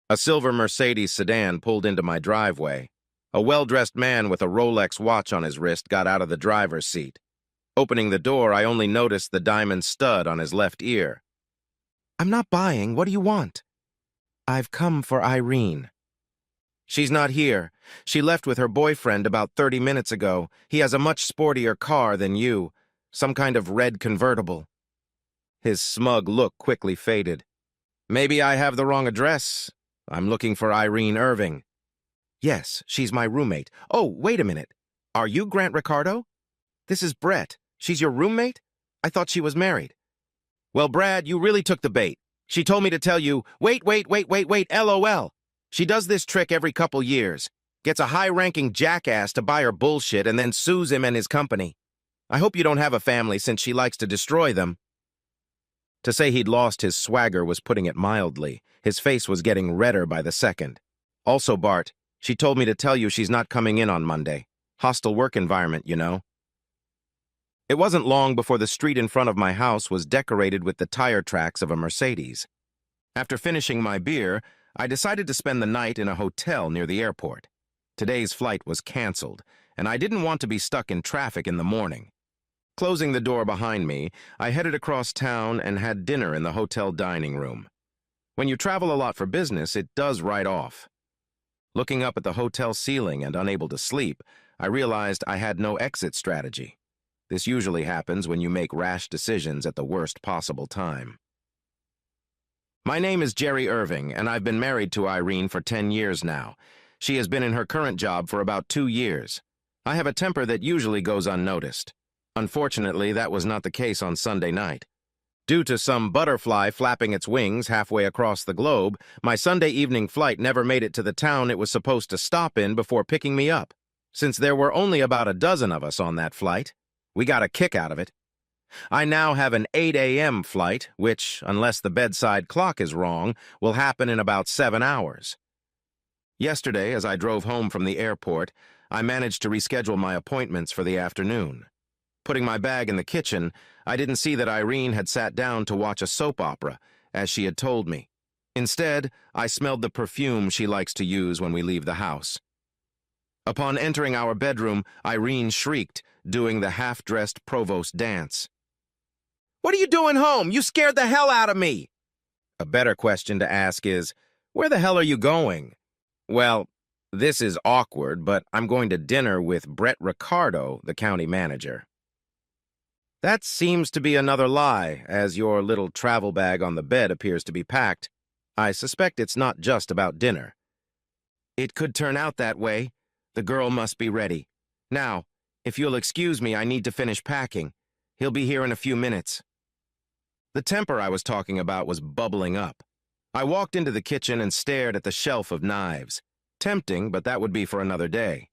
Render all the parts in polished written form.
A silver Mercedes sedan pulled into my driveway. A well-dressed man with a Rolex watch on his wrist got out of the driver's seat. Opening the door, I only noticed the diamond stud on his left ear. "I'm not buying. What do you want?" "I've come for Irene." "She's not here. She left with her boyfriend about 30 minutes ago. He has a much sportier car than you. Some kind of red convertible." His smug look quickly faded. "Maybe I have the wrong address. I'm looking for Irene Irving." "Yes, she's my roommate. Oh, wait a minute. Are you Grant Ricardo? This is Brett. She's your roommate? I thought she was married." "Well, Brad, you really took the bait. She told me to tell you, wait, LOL. She does this trick every couple years. Gets a high-ranking jackass to buy her bullshit and then sues him and his company. I hope you don't have a family since she likes to destroy them." To say he'd lost his swagger was putting it mildly. His face was getting redder by the second. "Also, Bart, she told me to tell you she's not coming in on Monday. Hostile work environment, you know." It wasn't long before the street in front of my house was decorated with the tire tracks of a Mercedes. After finishing my beer, I decided to spend the night in a hotel near the airport. Today's flight was canceled, and I didn't want to be stuck in traffic in the morning. Closing the door behind me, I headed across town and had dinner in the hotel dining room. When you travel a lot for business, it does right off. Looking up at the hotel ceiling and unable to sleep, I realized I had no exit strategy. This usually happens when you make rash decisions at the worst possible time. My name is Jerry Irving, and I've been married to Irene for 10 years now. She has been in her current job for about 2 years. I have a temper that usually goes unnoticed. Unfortunately, that was not the case on Sunday night. Due to some butterfly flapping its wings halfway across the globe, my Sunday evening flight never made it to the town it was supposed to stop in before picking me up. Since there were only about a dozen of us on that flight, we got a kick out of it. I now have an 8 a.m. flight, which, unless the bedside clock is wrong, will happen in about 7 hours. Yesterday, as I drove home from the airport, I managed to reschedule my appointments for the afternoon. Putting my bag in the kitchen, I didn't see that Irene had sat down to watch a soap opera, as she had told me. Instead, I smelled the perfume she likes to use when we leave the house. Upon entering our bedroom, Irene shrieked, doing the half-dressed provost dance. "What are you doing home? You scared the hell out of me!" A better question to ask is, where the hell are you going? Well, this is awkward, but I'm going to dinner with Brett Ricardo, the county manager. That seems to be another lie, as your little travel bag on the bed appears to be packed. I suspect it's not just about dinner. It could turn out that way. The girl must be ready. Now, if you'll excuse me, I need to finish packing. He'll be here in a few minutes. The temper I was talking about was bubbling up. I walked into the kitchen and stared at the shelf of knives. Tempting, but that would be for another day.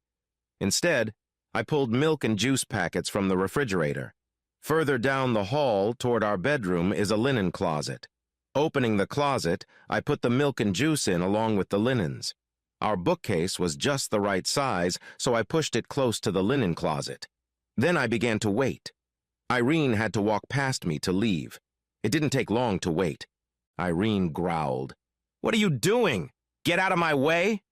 Instead, I pulled milk and juice packets from the refrigerator. Further down the hall toward our bedroom is a linen closet. Opening the closet, I put the milk and juice in along with the linens. Our bookcase was just the right size, so I pushed it close to the linen closet. Then I began to wait. Irene had to walk past me to leave. It didn't take long to wait. Irene growled. "What are you doing? Get out of my way!"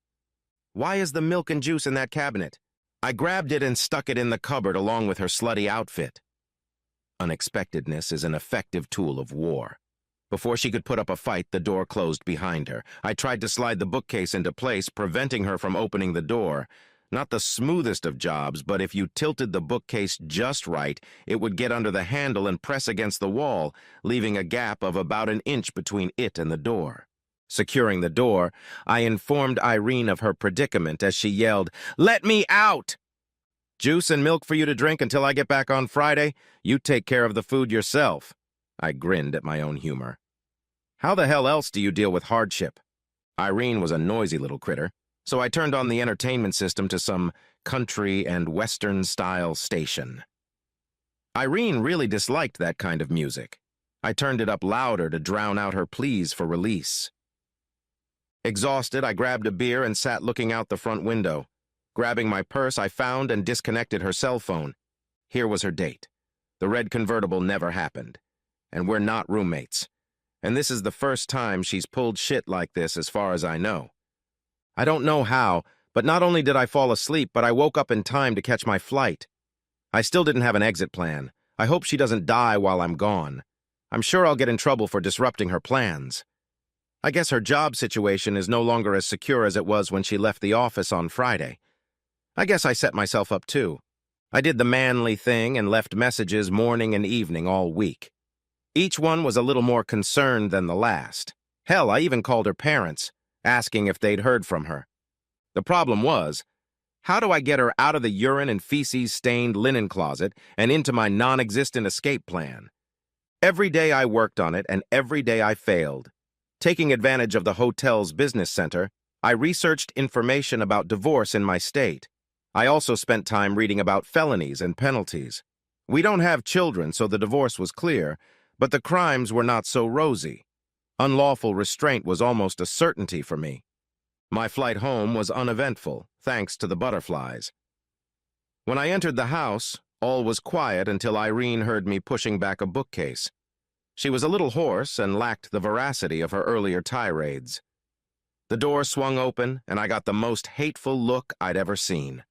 "Why is the milk and juice in that cabinet?" I grabbed it and stuck it in the cupboard along with her slutty outfit. Unexpectedness is an effective tool of war. Before she could put up a fight, the door closed behind her. I tried to slide the bookcase into place, preventing her from opening the door. Not the smoothest of jobs, but if you tilted the bookcase just right, it would get under the handle and press against the wall, leaving a gap of about an inch between it and the door. Securing the door, I informed Irene of her predicament as she yelled, "Let me out! Juice and milk for you to drink until I get back on Friday? You take care of the food yourself." I grinned at my own humor. How the hell else do you deal with hardship? Irene was a noisy little critter, so I turned on the entertainment system to some country and western-style station. Irene really disliked that kind of music. I turned it up louder to drown out her pleas for release. Exhausted, I grabbed a beer and sat looking out the front window. Grabbing my purse, I found and disconnected her cell phone. Here was her date. The red convertible never happened. And we're not roommates. and this is the first time she's pulled shit like this as far as I know. I don't know how, but not only did I fall asleep, but I woke up in time to catch my flight. I still didn't have an exit plan. I hope she doesn't die while I'm gone. I'm sure I'll get in trouble for disrupting her plans. I guess her job situation is no longer as secure as it was when she left the office on Friday. I guess I set myself up too. I did the manly thing and left messages morning and evening all week. Each one was a little more concerned than the last. Hell, I even called her parents, asking if they'd heard from her. The problem was, how do I get her out of the urine and feces-stained linen closet and into my non-existent escape plan? Every day I worked on it, and every day I failed. Taking advantage of the hotel's business center, I researched information about divorce in my state. I also spent time reading about felonies and penalties. We don't have children, so the divorce was clear, but the crimes were not so rosy. Unlawful restraint was almost a certainty for me. My flight home was uneventful, thanks to the butterflies. When I entered the house, all was quiet until Irene heard me pushing back a bookcase. She was a little hoarse and lacked the veracity of her earlier tirades. The door swung open, and I got the most hateful look I'd ever seen.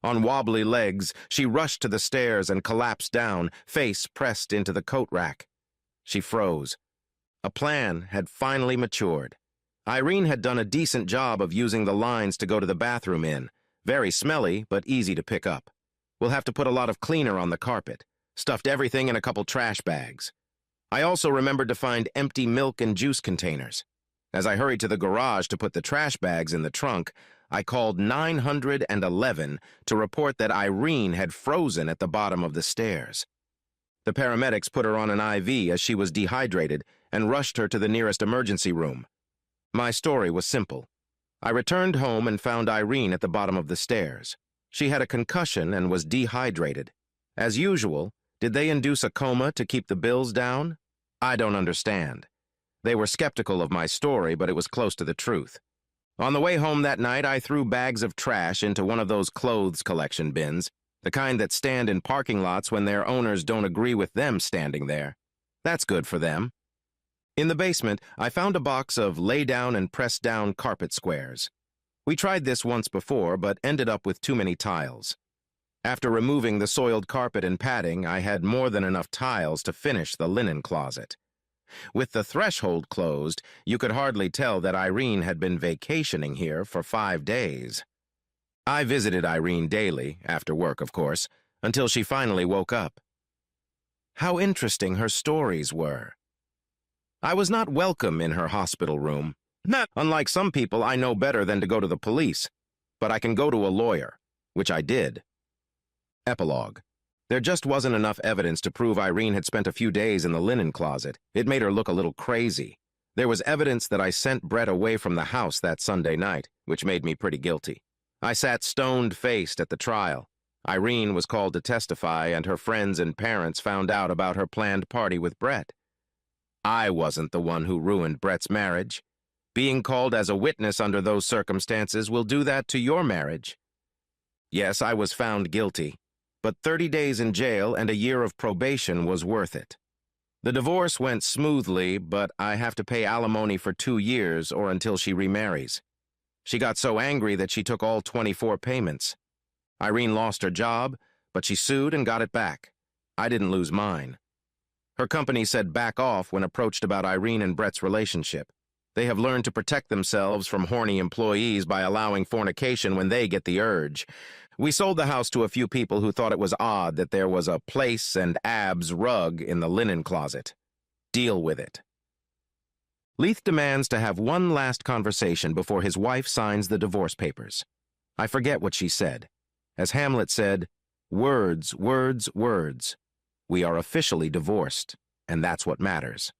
On wobbly legs, she rushed to the stairs and collapsed down, face pressed into the coat rack. She froze. A plan had finally matured. Irene had done a decent job of using the lines to go to the bathroom in. Very smelly, but easy to pick up. We'll have to put a lot of cleaner on the carpet. Stuffed everything in a couple trash bags. I also remembered to find empty milk and juice containers. As I hurried to the garage to put the trash bags in the trunk, I called 911 to report that Irene had frozen at the bottom of the stairs. The paramedics put her on an IV as she was dehydrated and rushed her to the nearest emergency room. My story was simple. I returned home and found Irene at the bottom of the stairs. She had a concussion and was dehydrated. As usual, did they induce a coma to keep the bills down? I don't understand. They were skeptical of my story, but it was close to the truth. On the way home that night, I threw bags of trash into one of those clothes collection bins, the kind that stand in parking lots when their owners don't agree with them standing there. That's good for them. In the basement, I found a box of lay-down and press-down carpet squares. We tried this once before, but ended up with too many tiles. After removing the soiled carpet and padding, I had more than enough tiles to finish the linen closet. With the threshold closed, you could hardly tell that Irene had been vacationing here for 5 days. I visited Irene daily, after work of course, until she finally woke up. How interesting her stories were. I was not welcome in her hospital room. Unlike some people, I know better than to go to the police, but I can go to a lawyer, which I did. Epilogue. There just wasn't enough evidence to prove Irene had spent a few days in the linen closet. It made her look a little crazy. There was evidence that I sent Brett away from the house that Sunday night, which made me pretty guilty. I sat stone-faced at the trial. Irene was called to testify, and her friends and parents found out about her planned party with Brett. I wasn't the one who ruined Brett's marriage. Being called as a witness under those circumstances will do that to your marriage. Yes, I was found guilty, but 30 days in jail and a year of probation was worth it. The divorce went smoothly, but I have to pay alimony for 2 years or until she remarries. She got so angry that she took all 24 payments. Irene lost her job, but she sued and got it back. I didn't lose mine. Her company said back off when approached about Irene and Brett's relationship. They have learned to protect themselves from horny employees by allowing fornication when they get the urge. We sold the house to a few people who thought it was odd that there was a place and abs rug in the linen closet. Deal with it. Leith demands to have one last conversation before his wife signs the divorce papers. I forget what she said. As Hamlet said, words, words, words. We are officially divorced, and that's what matters.